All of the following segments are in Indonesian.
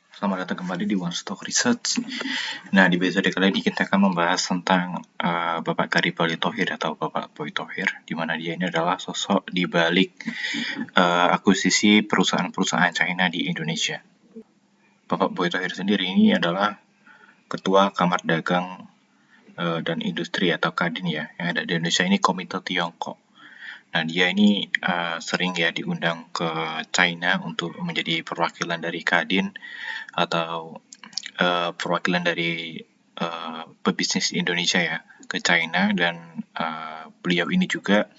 Selamat datang kembali di One Stock Research. Nah, di episode kali ini kita akan membahas tentang Bapak Garibaldin Thohir atau Bapak Boy Thohir, di mana dia ini adalah sosok di balik akuisisi perusahaan-perusahaan China di Indonesia. Bapak Boy Thohir sendiri ini adalah Ketua Kamar Dagang dan Industri atau Kadin ya, yang ada di Indonesia ini Komite Tiongkok. Nah, dia ini sering ya diundang ke China untuk menjadi perwakilan dari Kadin atau perwakilan dari pebisnis Indonesia ya ke China, dan beliau ini juga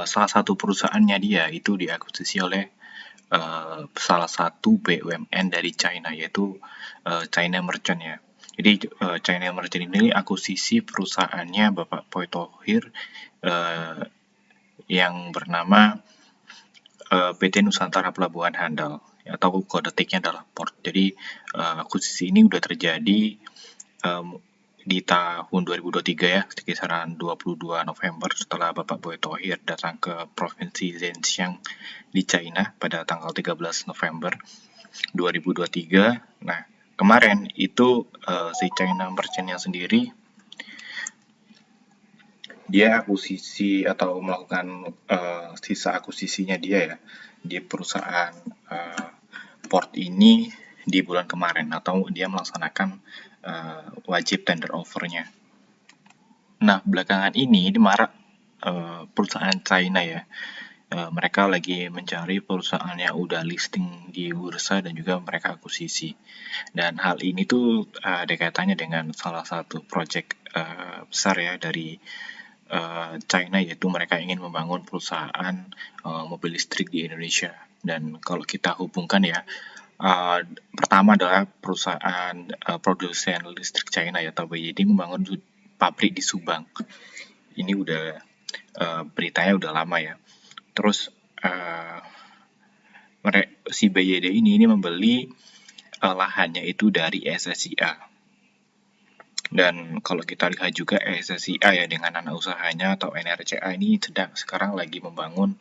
salah satu perusahaannya dia itu diakuisisi oleh salah satu BUMN dari China, yaitu China Merchant ya. Jadi China Merchant ini akuisisi perusahaannya Bapak Boy Thohir yang bernama PT Nusantara Pelabuhan Handal, atau kode TIK-nya adalah Port. Jadi akuisisi ini udah terjadi di tahun 2023 ya, kisaran 22 November setelah Bapak Boy Thohir datang ke Provinsi Zhejiang di China pada tanggal 13 November 2023. Nah, kemarin itu si China Merchant-nya sendiri dia akuisisi atau melakukan sisa akuisisinya dia ya di perusahaan Port ini di bulan kemarin, atau dia melaksanakan wajib tender offer-nya. Nah, belakangan ini marak perusahaan China ya, mereka lagi mencari perusahaan yang udah listing di bursa dan juga mereka akuisisi. Dan hal ini tuh ada kaitannya dengan salah satu project besar ya dari China, yaitu mereka ingin membangun perusahaan mobil listrik di Indonesia. Dan kalau kita hubungkan ya, pertama adalah perusahaan produsen listrik China ya, atau BYD membangun pabrik di Subang. Ini udah beritanya udah lama ya. Terus si BYD ini membeli lahannya itu dari SSIA. Dan kalau kita lihat juga SSIA ya dengan anak usahanya atau NRCA ini sekarang lagi membangun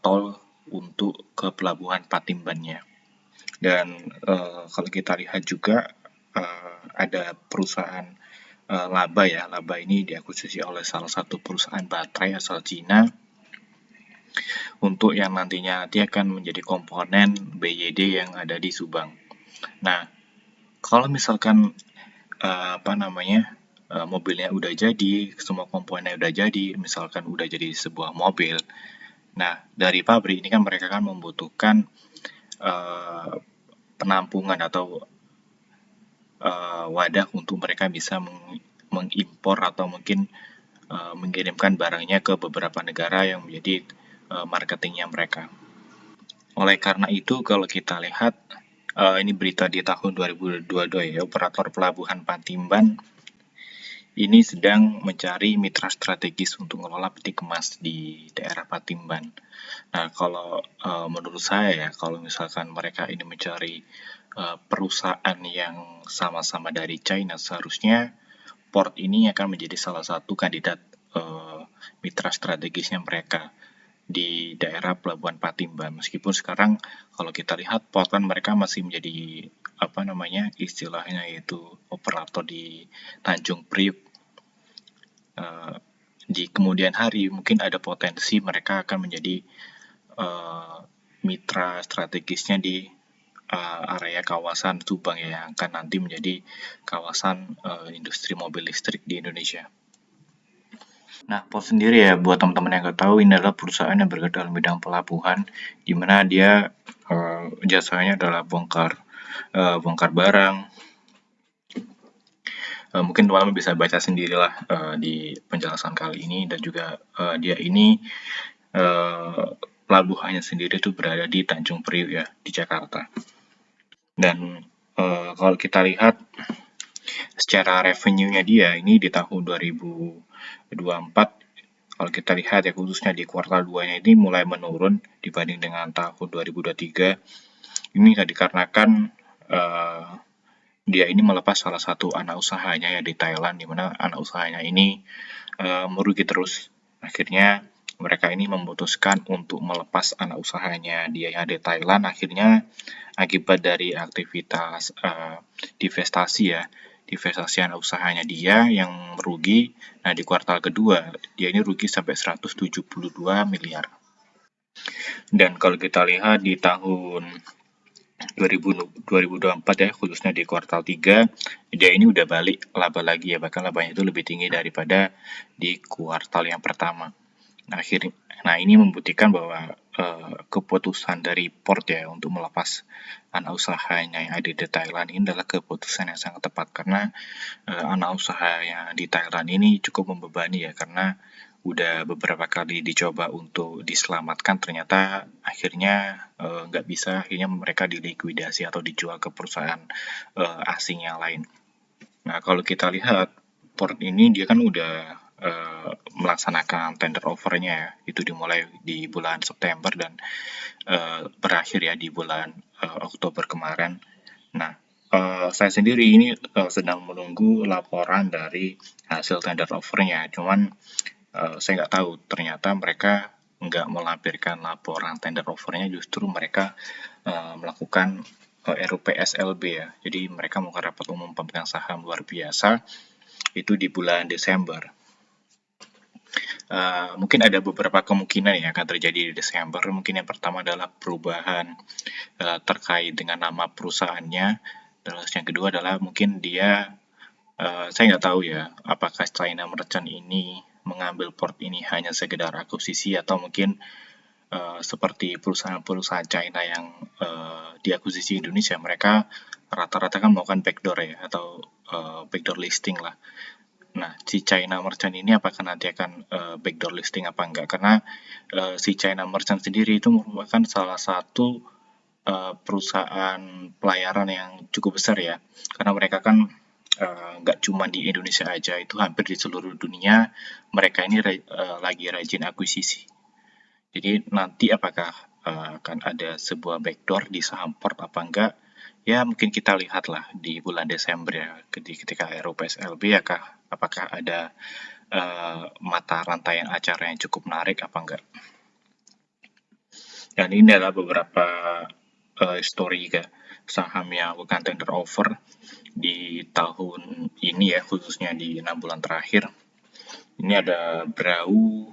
tol untuk ke pelabuhan Patimbannya. Dan kalau kita lihat juga ada perusahaan Laba ya. Laba ini diakuisisi oleh salah satu perusahaan baterai asal Cina untuk yang nantinya dia akan menjadi komponen BYD yang ada di Subang. Nah, kalau misalkan mobilnya udah jadi, semua komponennya udah jadi, misalkan udah jadi sebuah mobil. Nah, dari pabrik ini kan mereka kan membutuhkan penampungan atau wadah untuk mereka bisa mengimpor atau mungkin mengirimkan barangnya ke beberapa negara yang menjadi marketingnya mereka. Oleh karena itu, kalau kita lihat ini berita di tahun 2022 ya, operator pelabuhan Patimban ini sedang mencari mitra strategis untuk mengelola peti kemas di daerah Patimban. Nah, kalau menurut saya ya, kalau misalkan mereka ini mencari perusahaan yang sama-sama dari China, seharusnya Port ini akan menjadi salah satu kandidat mitra strategisnya mereka di daerah Pelabuhan Patimban. Meskipun sekarang kalau kita lihat Port kan mereka masih menjadi istilahnya yaitu operator di Tanjung Priuk. Di kemudian hari mungkin ada potensi mereka akan menjadi mitra strategisnya di area kawasan Subang ya, yang akan nanti menjadi kawasan industri mobil listrik di Indonesia. Nah, Port sendiri ya, buat teman-teman yang nggak tahu, ini adalah perusahaan yang bergerak dalam bidang pelabuhan, di mana dia jasanya adalah bongkar barang. Mungkin teman-teman bisa baca sendirilah di penjelasan kali ini, dan juga dia ini pelabuhannya sendiri itu berada di Tanjung Priuk ya, di Jakarta. Dan kalau kita lihat secara revenue-nya dia ini di tahun 2024, kalau kita lihat ya khususnya di kuartal 2-nya ini mulai menurun dibanding dengan tahun 2023. Ini dikarenakan dia ini melepas salah satu anak usahanya ya di Thailand, di mana anak usahanya ini merugi terus. Akhirnya mereka ini memutuskan untuk melepas anak usahanya dia yang ada di Thailand. Akhirnya akibat dari aktivitas divestasi ya, divestasi anak usahanya dia yang merugi. Nah, di kuartal kedua dia ini rugi sampai 172 miliar. Dan kalau kita lihat di tahun 2024 ya, khususnya di kuartal 3, dia ini udah balik laba lagi ya, bahkan labanya itu lebih tinggi daripada di kuartal yang pertama. Nah, ini membuktikan bahwa keputusan dari Port ya untuk melepas anak usahanya yang ada di Thailand ini adalah keputusan yang sangat tepat, karena anak usaha yang di Thailand ini cukup membebani ya, karena udah beberapa kali dicoba untuk diselamatkan, ternyata akhirnya nggak bisa, akhirnya mereka dilikuidasi atau dijual ke perusahaan asing yang lain. Nah, kalau kita lihat Port ini dia kan udah melaksanakan tender offernya ya, itu dimulai di bulan September dan berakhir ya di bulan Oktober kemarin. Nah, saya sendiri ini sedang menunggu laporan dari hasil tender offernya, cuman saya nggak tahu, ternyata mereka nggak melampirkan laporan tender offernya, justru mereka melakukan RUPSLB ya, jadi mereka melakukan rapat umum pemegang saham luar biasa itu di bulan Desember. Mungkin ada beberapa kemungkinan yang akan terjadi di Desember. Mungkin yang pertama adalah perubahan terkait dengan nama perusahaannya. Terus yang kedua adalah mungkin dia, saya nggak tahu ya, apakah China Merchant ini mengambil Port ini hanya sekedar akuisisi atau mungkin seperti perusahaan-perusahaan China yang diakuisisi Indonesia, mereka rata-rata kan melakukan backdoor ya, atau backdoor listing lah. Nah, si China Merchant ini apakah nanti akan backdoor listing apa enggak? Karena si China Merchant sendiri itu merupakan salah satu perusahaan pelayaran yang cukup besar ya, karena mereka kan nggak cuma di Indonesia aja, itu hampir di seluruh dunia mereka ini lagi rajin akuisisi. Jadi nanti apakah akan ada sebuah backdoor di saham Port apa enggak? Ya mungkin kita lihatlah di bulan Desember ya, ketika RUPSLB apakah ada mata rantaian acara yang cukup menarik apa enggak. Dan ini adalah beberapa historika saham yang bukan tender offer di tahun ini ya, khususnya di 6 bulan terakhir. Ini ada Brau,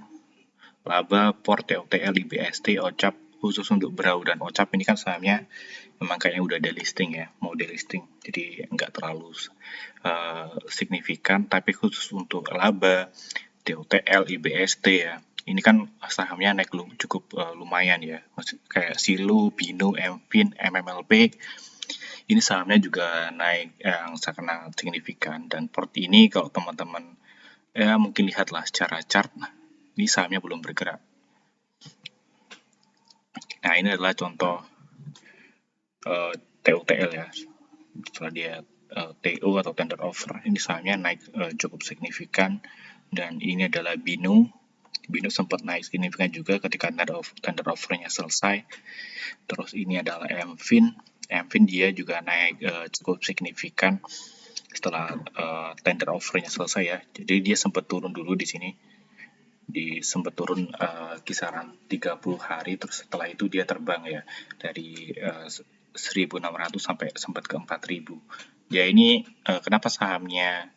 Laba, Port, TOTL, IBST, OCAP. Khusus untuk Brau dan OCAP ini kan sahamnya memang kayaknya udah ada listing ya, mau delisting, jadi nggak terlalu signifikan. Tapi khusus untuk Laba, TOTL, IBST ya, ini kan sahamnya naik cukup lumayan ya, kayak Silo, Bino, MFIN, MMLP, ini sahamnya juga naik yang sangat signifikan. Dan Port ini kalau teman-teman ya mungkin lihatlah secara chart, ini sahamnya belum bergerak. Nah, ini adalah contoh TOTL ya, setelah dia TO atau tender offer, ini sahamnya naik cukup signifikan. Dan ini adalah Bino sempat naik signifikan juga ketika tender offernya selesai. Terus ini adalah MFIN dia juga naik cukup signifikan setelah tender offernya selesai ya. Jadi dia sempat turun dulu di sini, sempat turun kisaran 30 hari, terus setelah itu dia terbang ya dari 1.600 sampai sempat ke 4.000. Ya ini kenapa sahamnya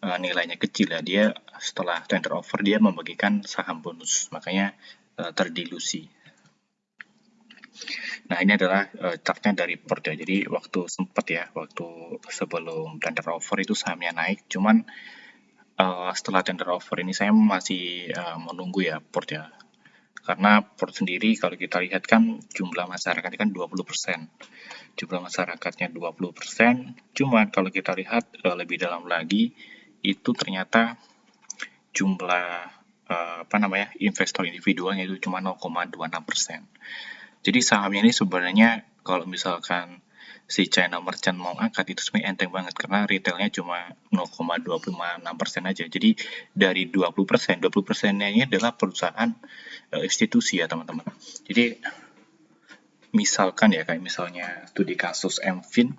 nilainya kecil ya, dia setelah tender offer dia membagikan saham bonus, makanya terdilusi. Nah, ini adalah chartnya dari Port ya. Jadi waktu sebelum tender offer itu sahamnya naik, cuman setelah tender offer ini saya masih menunggu ya Port ya, karena Port sendiri kalau kita lihat kan jumlah masyarakatnya kan 20%, jumlah masyarakatnya 20%, cuman kalau kita lihat lebih dalam lagi, itu ternyata jumlah investor individualnya itu cuma 0,26%. Jadi sahamnya ini sebenarnya kalau misalkan si China Merchant mau angkat itu sebenarnya enteng banget, karena retailnya cuma 0,26% aja. Jadi dari 20%nya ini adalah perusahaan institusi ya teman-teman. Jadi misalkan ya, kayak misalnya studi kasus MFIN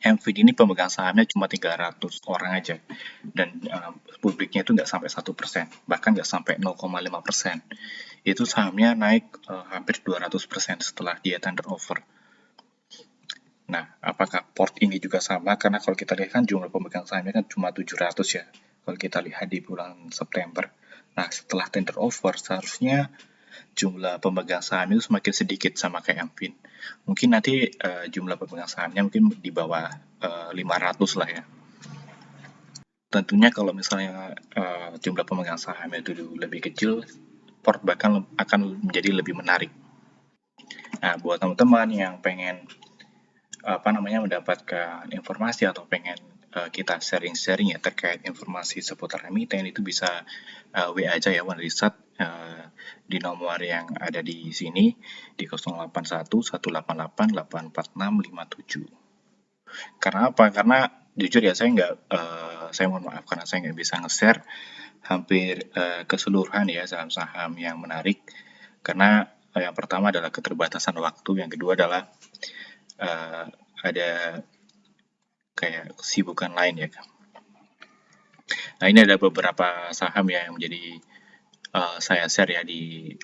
MVIN ini pemegang sahamnya cuma 300 orang aja, dan publiknya itu nggak sampai 1%, bahkan nggak sampai 0,5%. Itu sahamnya naik hampir 200% setelah dia tender offer. Nah, apakah port ini juga sama? Karena kalau kita lihat kan jumlah pemegang sahamnya kan cuma 700 ya, kalau kita lihat di bulan September. Nah, setelah tender offer, seharusnya jumlah pemegang saham itu semakin sedikit sama kayak MVIN. Mungkin nanti jumlah pemegang sahamnya mungkin di bawah 500 lah ya. Tentunya kalau misalnya jumlah pemegang sahamnya itu lebih kecil, port bahkan akan menjadi lebih menarik. Nah, buat teman-teman yang pengen mendapatkan informasi atau pengen kita sharing-sharing ya terkait informasi seputar emiten, itu bisa WA aja ya One Research di nomor yang ada di sini di 081188844657. Karena apa? Karena jujur ya saya mohon maaf karena saya nggak bisa nge-share hampir keseluruhan ya saham-saham yang menarik, karena yang pertama adalah keterbatasan waktu, yang kedua adalah ada kayak kesibukan lain ya. Nah, ini ada beberapa saham ya yang menjadi saya share ya di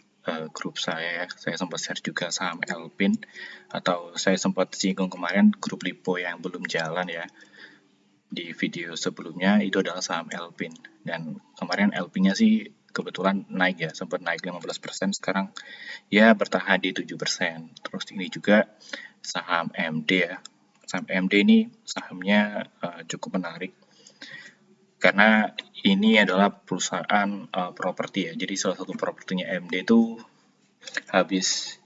grup saya. Saya sempat share juga saham Elpin, atau saya sempat singgung kemarin grup Lipo yang belum jalan ya. Di video sebelumnya itu adalah saham Elpin, dan kemarin Elpinnya sih kebetulan naik ya, sempat naik 15%, sekarang ya bertahan di 7%. Terus ini juga saham MD ya. Saham MD ini sahamnya cukup menarik karena ini adalah perusahaan properti ya. Jadi salah satu propertinya MD itu habis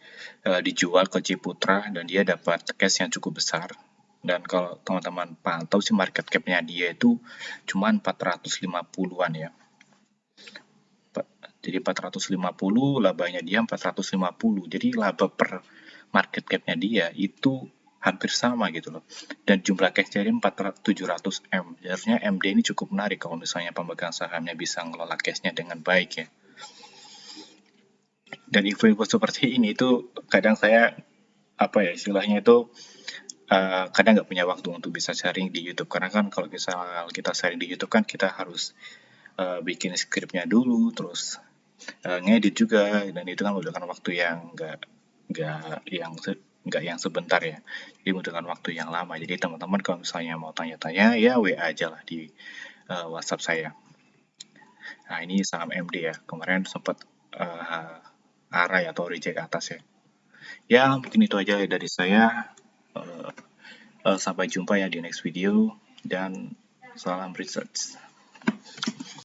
dijual ke Ciputra dan dia dapat cash yang cukup besar. Dan kalau teman-teman pantau sih market cap-nya dia itu cuma 450-an ya. Jadi 450, labanya dia 450. Jadi laba per market cap-nya dia itu hampir sama gitu loh. Dan jumlah cash-nya 700 M. Harusnya MD ini cukup menarik kalau misalnya pemegang sahamnya bisa ngelola cash-nya dengan baik ya. Dan info-info seperti ini itu kadang saya istilahnya itu kadang nggak punya waktu untuk bisa sharing di YouTube, karena kan kalau kita sharing di YouTube kan kita harus bikin skripnya dulu, terus ngedit juga, dan itu kan membutuhkan waktu yang nggak yang sebentar ya, jadi membutuhkan waktu yang lama. Jadi teman-teman kalau misalnya mau tanya-tanya ya WA aja lah di WhatsApp saya. Nah, ini saham MD ya, kemarin sempat arai atau reject atas ya. Ya mungkin itu aja dari saya. Sampai jumpa ya di next video, dan salam research.